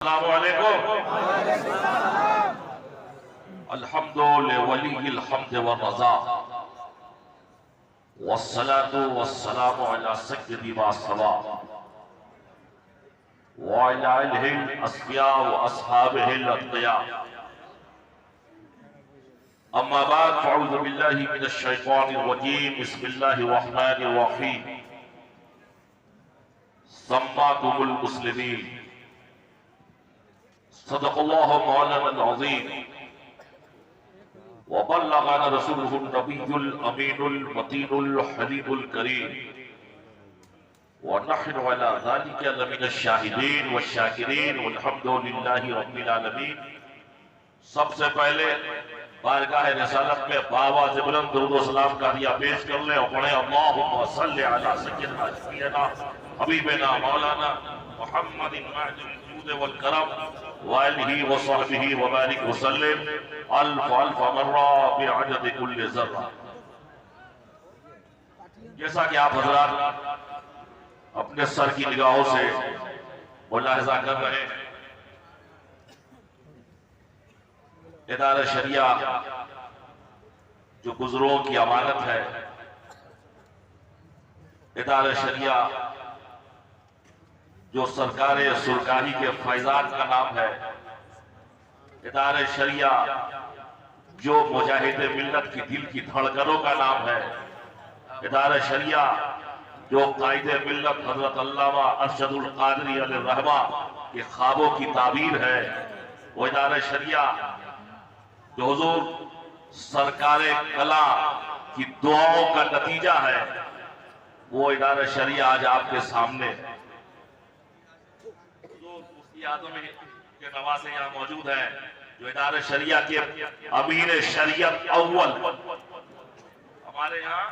अल्हम्दुलिल्लाहि वलिय्हिल हम्द व रज़ा वस्सलातु वस्सलामु अला सय्यिदि मा सवा व अला आलिहिल अस्फिया व अस्हाबिहिल अत्क़िया अम्मा बाद फ़अऊज़ु बिल्लाहि मिनश शैतानिर रजीम बिस्मिल्लाहिर रहमानिर रहीम सम्मातुमुल मुस्लिमीन सदक़ल्लाहु मौलाना अज़ीम व बल्लगना रसूलुहुन नबियुल अमीनुल मतीनुल हलीमुल करीम व नहनु अला ज़ालिका लमिनश शाहिदीन व शाकिरीन वल्हम्दुलिल्लाहि रब्बिल आलमीन। सबसे पहले बारगाह रिसालत में बाबा ज़िब्रन दुरूद व सलाम का दिया पेश कर ले और पढ़े अल्लाहुम्मा सल्लि अला सय्यिदिना शफीना हबीबिना मौलाना मुहम्मदिन माजिल जूद वल करम व आलिहि व सहबिहि व बारिक वसल्लिम अल्फ अल्फ मर्रा बिअदद कुल्ल ज़र्रा। जैसा कि आप हज़रात अपने सर की निगाहों से मुलाहिज़ा कर रहे हैं, इदारा शरिया जो गुज़रों की अमानत है, इदारा शरिया जो सरकारे सुरकारी के फैजान का नाम है, इदारे शरिया जो मुजाहिद मिल्लत की दिल की धड़कनों का नाम है, इदारा शरिया जो कायदे मिल्लत हजरत अल्लामा अरशदुल कादरी अलैहि रहमा के ख्वाबों की ताबीर है, वो इदारा शरिया जो हुजूर सरकारे कला की दुआओं का नतीजा है, वो इदारा शरिया आज आपके सामने आदम के नवासे यहाँ मौजूद है, जो इदारे शरिया के अमीर शरीयत अव्वल। हमारे यहाँ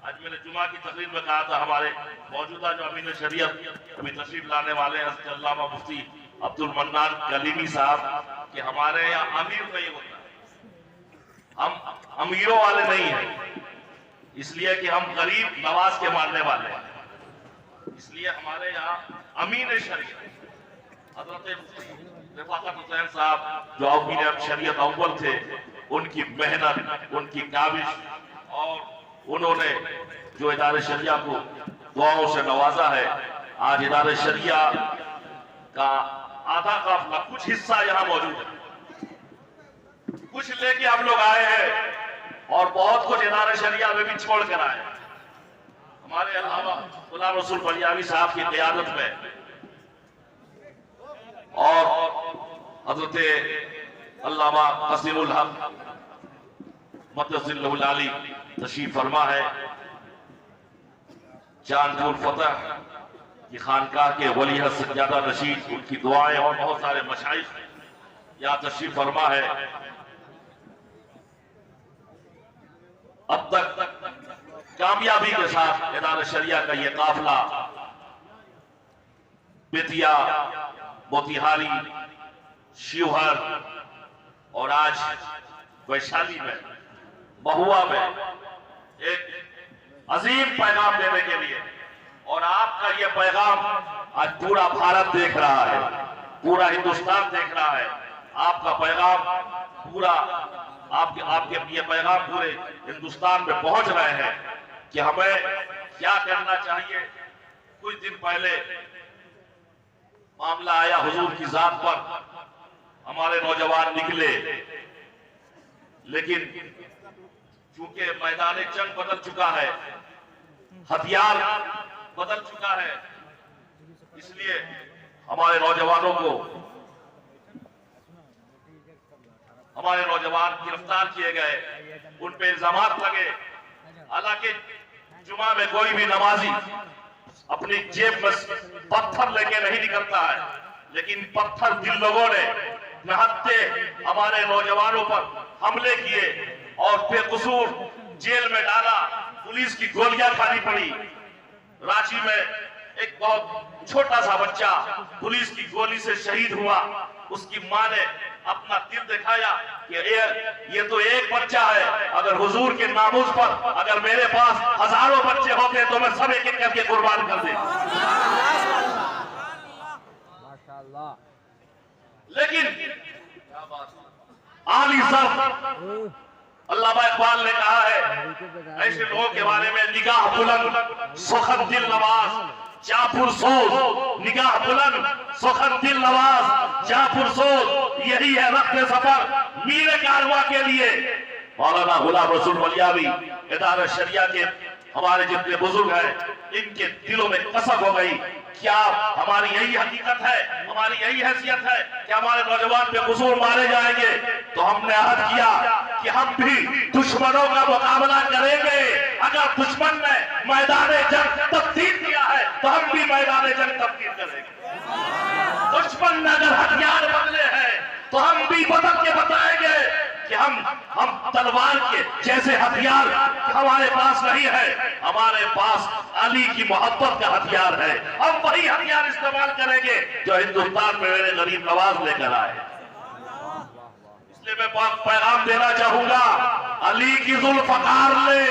आज मैंने जुमा की तकरीर में कहा था, हमारे मौजूदा जो अमीर शरीयत अभी तशरीफ लाने वाले हैं अल्लामा मुफ्ती अब्दुल मन्नान कलीमी साहब, कि हमारे यहाँ अमीर नहीं होता, हम अमीरों वाले नहीं हैं, इसलिए कि हम गरीब नवाज के मानने वाले हैं, इसलिए हमारे यहाँ अमीर शरीयत हज़रत रफ़ाक़त हुसैन साहब जो अमीर शरीयत अव्वल थे, उनकी मेहनत, उनकी काबिश और उन्होंने जो इदारे शरिया को दुआओं से नवाजा है, आज इदारे शरिया का आधा काफिला कुछ हिस्सा यहाँ मौजूद है, कुछ लेके हम लोग आए हैं और बहुत कुछ इदारे शरिया में भी छोड़ कर आए। हमारे अलावा गुलाम रसूल बलियावी साहब की क़ियादत में और हजरत अल्लामा क़सीमुल हक़ मद्दसिल्लहुल आली तशरीफ फरमा है। चांदपुर फतह की खानकाह के वली सज्जादा नशीद, उनकी दुआएं और बहुत सारे मशाइख यहाँ तशरीफ फरमा है। अब तक कामयाबी के साथ इदारा शरिया का ये काफिला बेतिया, मोतिहारी, शिवहर और आज वैशाली में, महुआ में एक अजीम पैगाम देने के लिए, और आपका ये पैगाम आज पूरा भारत देख रहा है, पूरा हिंदुस्तान देख रहा है। आपका पैगाम पूरा आपके ये पैगाम पूरे हिंदुस्तान में पहुंच रहे हैं कि हमें क्या करना चाहिए। कुछ दिन पहले मामला आया हुजूर की जात पर, हमारे नौजवान निकले, लेकिन चूंकि मैदान जंग बदल चुका है, हथियार बदल चुका है, इसलिए हमारे नौजवानों को, हमारे नौजवान गिरफ्तार किए गए, उन पे इल्जामात लगे। हालांकि जुमा में कोई भी नमाजी अपनी जेब में पत्थर लेके नहीं निकलता है, लेकिन पत्थर जिन लोगों ने नहत्ते हमारे नौजवानों पर हमले किए और बेकसूर जेल में डाला, पुलिस की गोलियां खानी पड़ी। रांची में एक बहुत छोटा सा बच्चा पुलिस की गोली से शहीद हुआ, उसकी मां ने अपना दिल दिखाया कि ये तो एक बच्चा है, अगर हुजूर के नामूस पर अगर मेरे पास हजारों बच्चे होते तो मैं सब एक एक करके कुर्बान कर दे। लेकिन आली सर अल्लामा इकबाल ने कहा है ऐसे लोगों के बारे में, निगाह बुलंद सुखद दिल नवाज जापुर सोज, निगाह बुलंद सुखद दिल नवाज जापुर सोज, यही है रख्त सफर मीरे कारवा के लिए। मौलाना गुलाम रसूल वलियावी इदारा शरिया के हमारे जितने बुजुर्ग हैं, इनके दिलों में कसम हो गई, क्या हमारी यही हकीकत है, हमारी यही हैसियत है कि हमारे नौजवान पे कसूर मारे जाएंगे? तो हमने अहद किया कि हम भी दुश्मनों का मुकाबला करेंगे। अगर दुश्मन ने मैदान जंग तब्दील किया है तो हम भी मैदान जंग तब्दील करेंगे। दुश्मन ने अगर हथियार बदले हैं तो हम भी बदल के बताएंगे कि हम तलवार के जैसे हथियार हमारे पास नहीं है, हमारे पास अली की मोहब्बत का हथियार है। हम वही हथियार इस्तेमाल करेंगे जो हिंदुस्तान में मेरे गरीब नवाज लेकर आए। इसलिए मैं पैगाम देना चाहूंगा, अली की जुल्फ़कार ले,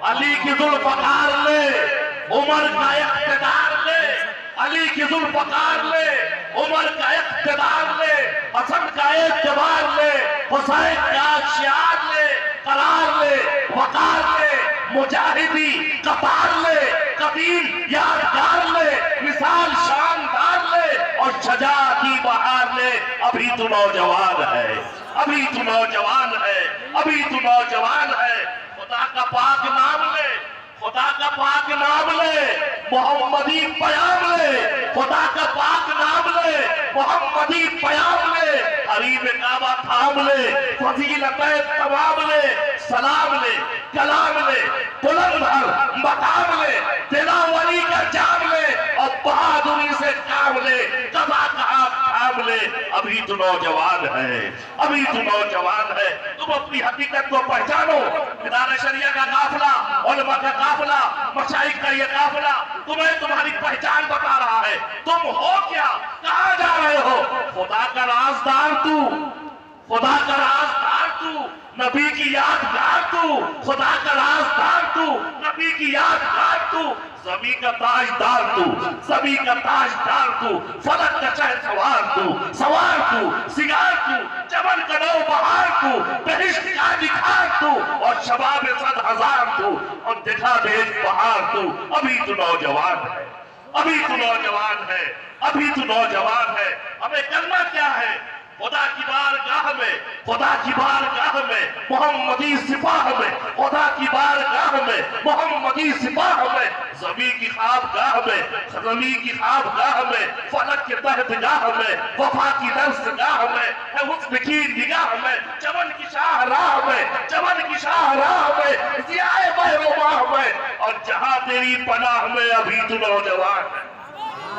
अली की जुल्फ़कार ले, उमर का इख्तिदार ले, अली की जुल्फ़कार ले, उमर का इख्तिदार ले, हसन का एतबार ले, हुसैन का शियार ले, करार ले, वकार ले, मुजाहिदी कतार ले, कदीम यादगार ले, मिसाल शानदार ले और शजा की बहार ले। अभी तू नौजवान है, अभी तू नौजवान है, अभी तू नौजवान है। खुदा का पाक नाम ले, खुदा का पाक नाम ले, मोहम्मदी पयाम ले, खुदा का पाक नाम ले, मोहम्मदी पयाम ले, हरीम काबा थाम ले, फजीलतें तमाम ले, सलाम ले, कलाम ले, बुलंद हर मकाम ले, तेरा वली का जाम ले और बहादुरी से काम ले, कबा कहा थाम ले। अभी तो नौजवान है, अभी तो नौजवान है, तुम अपनी हकीकत को पहचानो। इदारा शरिया का काफिला, उलमा का काफिला, मशाइख का ये काफिला तुम्हें तुम्हारी पहचान बता रहा है। तुम हो क्या, कहां जा रहे हो? खुदा का राज़दार तू, खुदा का राज़दार तू, नबी की यादगार तू, खुदा का राज़दार तू, नबी की यादगार तू, ज़मी का ताजदार तू, ज़मी का ताजदार तू, फलक का शहसवार तू, सवार तू, सिगार तू, चमन का नौ बहार तू, बहिश्त का निखार तू और शबाब सद हजार तू और दिखा दे बहार तू। अभी तू नौजवान है, अभी तू नौजवान है, अभी तू नौजवान है। हमें करना क्या है? खुदा की बारगाह में, खुदा की बारगाह में, मोहम्मदी सिपाह में, खुदा की बारगाह में, मोहम्मदी सिपाह में, ज़मी की ख्वाबगाह में, ज़मी की ख्वाबगाह में, फलक के तहतगाह में, वफा की दस्तगाह में, हुस्न की निगाह में, चमन की शाहराह में, चमन की शाहराह में, ज़ियाए बहरुमाह में और जहां तेरी पनाह में। अभी तू नौजवान है,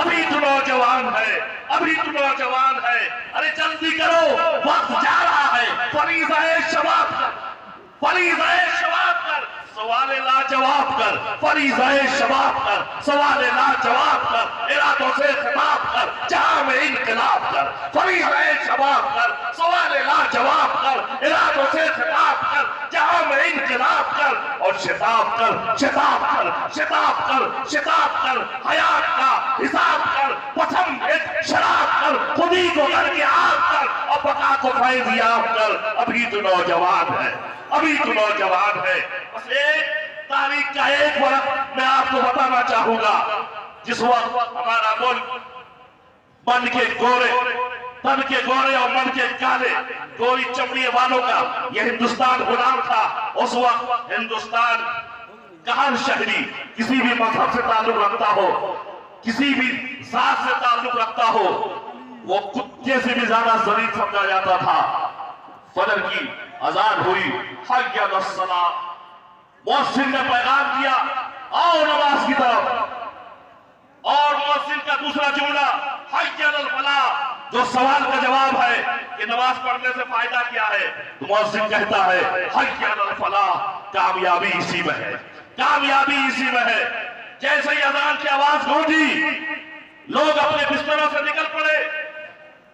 अभी तू नौजवान है, अभी तू नौजवान है। अरे जल्दी करो, वक्त जा रहा है। फरीज़ाए शबाब कर, फरीज़ाए शबाब कर, सवाले लाजवाब कर, फरीज़ाए शबाब कर, सवाले लाजवाब कर, इरादों से खिताब कर, जहां में इनकलाब कर, फरीज़ाए शबाब कर, सवाले लाजवाब कर, इरादों से खिताब कर, जहां में इनकलाब कर और शिताब कर, शिताब कर, शिताब कर, शिताब कर, हयात का हिसाब कर, पसम एक शराब कर, खुदी को करके आप कर और बका को फैज़याब कर। अभी तो नौजवान है, अभी तो नौजवान है। बस एक तारीख का एक वक्त मैं आपको बताना चाहूंगा, जिस वक्त हमारा मुल्क मन के गोरे, तन के गोरे और मन के काले, गोरी चमड़ी वालों का यह हिंदुस्तान गुलाम था। उस वक्त हिंदुस्तान का हर शहरी किसी भी मजहब से ताल्लुक रखता हो, किसी भी जात से ताल्लुक रखता हो, वो कुत्ते से भी ज्यादा ज़लील समझा जाता था। फजर की अजान हुई, हय्य अलस्सलाह, मुअज्जिन ने पैगाम दिया, आओ नमाज की तरफ। और मुअज्जिन का दूसरा जुमला हय्य अलल फलाह, जो सवाल का जवाब है कि नमाज पढ़ने से फायदा क्या है, तो मुअज्जिन कहता है हय्य अलल फलाह, कामयाबी इसी में है, कामयाबी इसी में है। जैसे ही अजान की आवाज गूंजी, लोग अपने बिस्तरों से निकल पड़े।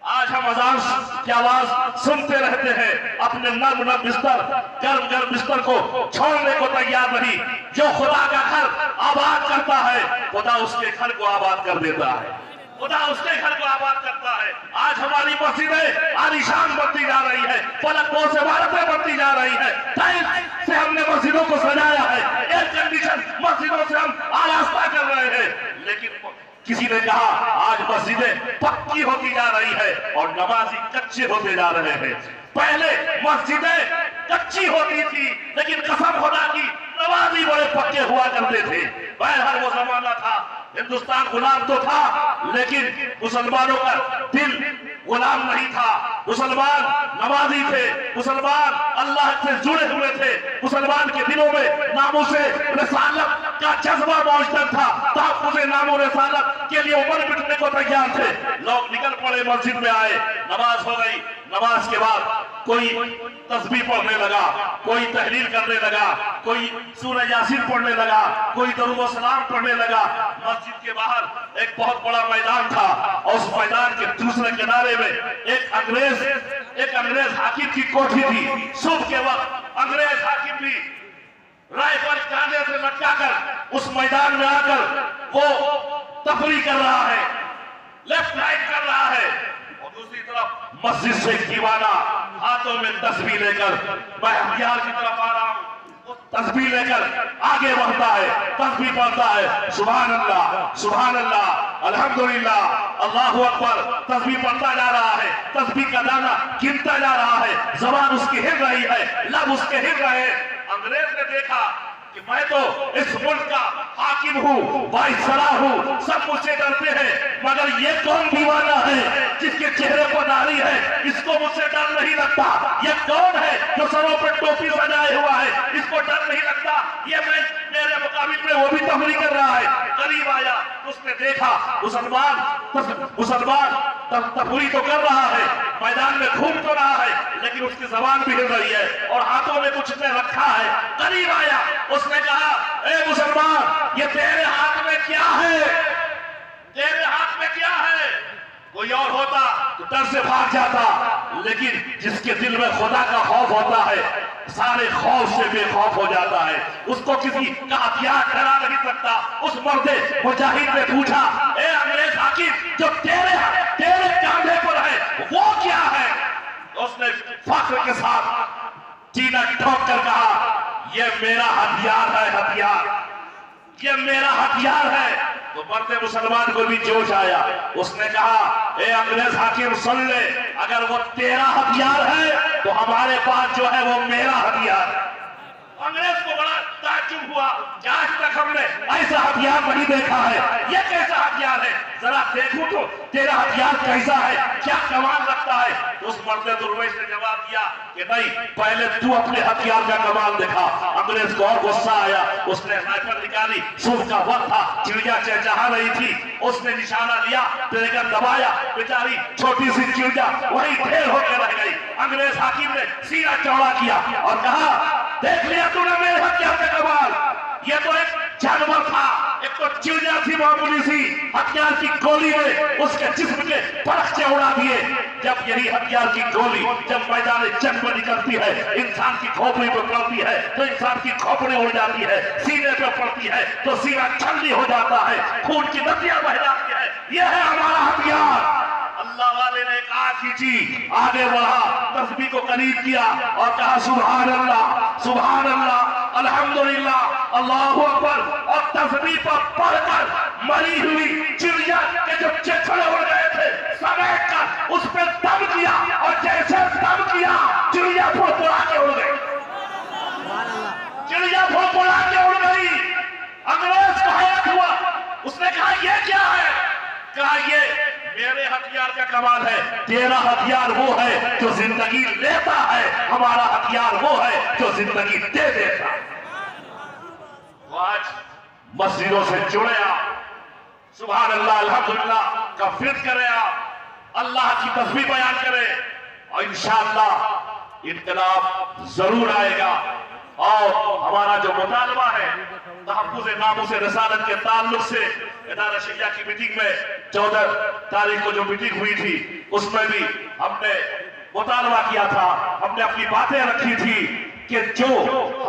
आज हम अजान की आवाज सुनते रहते हैं, अपने नर्म नर्म बिस्तर, गर्म गर्म बिस्तर को छोड़ने को तैयार नहीं। जो खुदा का घर आबाद करता है, खुदा उसके घर को आबाद कर देता है, खुदा उसके घर को आबाद करता है। आज हमारी मस्जिदें आलीशान बनती जा रही है, फलकों से इमारतें बनती जा रही है, टाइल्स से हमने मस्जिदों को सजाया है, एयर कंडीशन मस्जिदों से हम आरास्ता कर रहे हैं। लेकिन किसी ने कहा आज मस्जिदें पक्की होती जा रही है और नमाजी कच्चे होते जा रहे हैं। पहले मस्जिदें कच्ची होती थी लेकिन कसम खुदा की नमाजी बड़े पक्के हुआ करते थे। बहरहाल वो जमाना था, हिंदुस्तान गुलाम तो था लेकिन मुसलमानों का दिल गुलाम नहीं था। मुसलमान नमाजी थे, मुसलमान अल्लाह से जुड़े हुए थे, मुसलमान के दिलों में नामूसे रिसालत का जज्बा मौजूद था। तहफ्फुज़े नामो रिसालत के लिए उमर मिटने को तैयार थे। लोग निकल पड़े, मस्जिद में आए, नमाज हो गई। नमाज के बाद कोई तस्बीह पढ़ने लगा, कोई तहलील करने लगा, कोई सूरह यासीन पढ़ने लगा, कोई दरूद व सलाम पढ़ने लगा। मस्जिद के बाहर एक बहुत बड़ा मैदान था और उस मैदान के दूसरे किनारे में एक अंग्रेज हाकिम की कोठी थी। सुबह के वक्त अंग्रेज हाकिम भी राइफल कांधे से लटकाकर उस मैदान में आकर वो तफरीह कर रहा है, लेफ्ट राइट कर रहा है और दूसरी तरफ मस्जिद से दीवाना हाथों में तस्बीह लेकर मैं हथियार की तरफ आ रहा हूं, तस्बीह लेकर आगे बढ़ता है, तस्बीह पढ़ता है, सुभान अल्लाह, अल्हम्दुलिल्लाह, अल्लाहु अकबर, तस्बीह पढ़ता जा रहा है, तस्बीह का दाना गिनता जा रहा है, जबान उसकी हिल रही है, लब उसके हिल रहे हैं। अंग्रेज ने देखा कि मैं तो इस मुल्क का हाकिम हूँ, वाइसरा हूँ, सब मुझसे डरते हैं, मगर ये कौन दीवाना है जिसके चेहरे पर दाढ़ी है, इसको मुझसे डर नहीं लगता। ये कौन है जो सरों पर टोपी सजाए हुआ है, इसको डर नहीं लगता। ये मैं मेरे मुकाबिल में वो भी तफरीह कर रहा है। करीब आया, उसने देखा मुसलमान तफरीह तो कर रहा है, मैदान में घूम तो रहा है, लेकिन उसकी जबान भी हिल रही है और हाथों में कुछ ने रखा है। करीब आया, उसने कहा, ए मुसलमान, ये तेरे हाथ में क्या है? तेरे हाथ में क्या है? कोई और होता तो डर से भाग जाता, लेकिन जिसके दिल में खुदा का खौफ होता है सारे खौफ से बेखौफ हो जाता है। उसको किसी का हथियार डरा नहीं सकता। उस मर्दे मुजाहिद ने पूछा, ए अंग्रेज हाकिम, जो तेरे कांधे पर है वो क्या है? उसने फख्र के साथ सीना ठोक कर कहा, ये मेरा हथियार है, ये मेरा हथियार है। तो मर्दे मुसलमान को भी जोश आया, उसने कहा, ए अंग्रेज हाकिम सुन ले, अगर वो तेरा हथियार है तो हमारे पास जो है वो मेरा हथियार है। अंग्रेज को बड़ा ताज्जुब हुआ कि आज तक हमने ऐसा हथियार नहीं देखा है, ये कैसा हथियार है? जरा देखूं तो तेरा हथियार कैसा है, क्या कमाल लगता है? तो उस मर्द दुर्वेश ने जवाब दिया कि नहीं, पहले तू अपने हथियार का कमाल दिखा। अंग्रेज को और गुस्सा आया, उसने राइफल निकाली, सुबह का वक्त था, चिड़िया चहचहा रही थी, उसने निशाना लिया, ट्रिगर दबाया, बेचारी छोटी सी चिड़िया वही ढेर होकर रह गई। अंग्रेज हाकिम ने सीना चौड़ा किया और कहा, देख लिया तूने मेरे हथियार का कमाल, ये तो एक जानवर था, एक तो चिड़िया थी मामूली सी, हथियार की गोली में उसके जिस्म के परखचे उड़ा दिए। जब यही हथियार की गोली जब मैदान जंग में निकलती है, इंसान की खोपड़ी पर पड़ती है तो इंसान की खोपड़ी उड़ जाती है, सीने पर पड़ती है तो सीना ठंडी हो जाता है, खून की नदियां बह जाती है। यह है हमारा हथियार। अल्लाह वाले ने एक आंख खींची, आगे बढ़ा, तस्बीह को करीब किया और कहा, सुभान अल्लाह, अल्हम्दुलिल्लाह, अल्लाहु अकबर, और तस्बीह पर पढ़कर मरी हुई चिड़िया के जो चेहरे उड़ गए थे समेट कर उस पर दम किया और जैसे दम किया चिड़िया फुड़फुड़ा के उड़ गई, चिड़िया फुड़फुड़ा के उड़ गई। अंग्रेज को हैरत हुआ, उसने कहा, ये क्या है? कहा, ये मेरे हथियार का कमाल है, तेरा हथियार वो है जो जिंदगी लेता है, हमारा हथियार वो है जो जिंदगी दे देता। वो आज मस्जिदों से जुड़े आप, सुभान अल्लाह, अल्हम्दुलिल्लाह का फिक्र करें, आप अल्लाह की तस्बीह बयान करें और इंशाअल्लाह इनकलाब जरूर आएगा। और हमारा जो मुतालबा है तहफ्फुज़े नामूसे रिसालत के ताल्लुक से इदारा शरिया की मीटिंग में 14 तारीख को जो मीटिंग हुई थी उसमें भी हमने मुतालबा किया था, हमने अपनी बातें रखी थी कि जो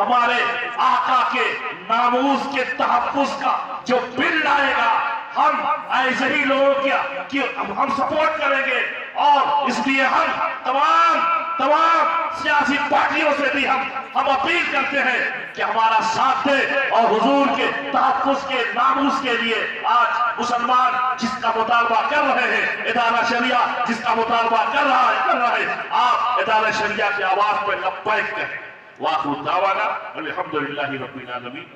हमारे आका के नामूस के तहफ्फुज़ का जो बिल आएगा हम ऐसे ही लोगों की हम सपोर्ट करेंगे और इसलिए हम तमाम सियासी पार्टियों से भी हम अपील करते हैं कि हमारा साथ दे और हुजूर के तहफ्फुज़ के नामूस के लिए आज मुसलमान जिसका मुतालबा कर रहे हैं, इदारा शरिया जिसका मुतालबा कर रहा है, आप इदारा शरिया की आवाज पर लब्बैक कहें। वाखिर दावाना अल्हम्दुलिल्लाहि रब्बिल आलमीन।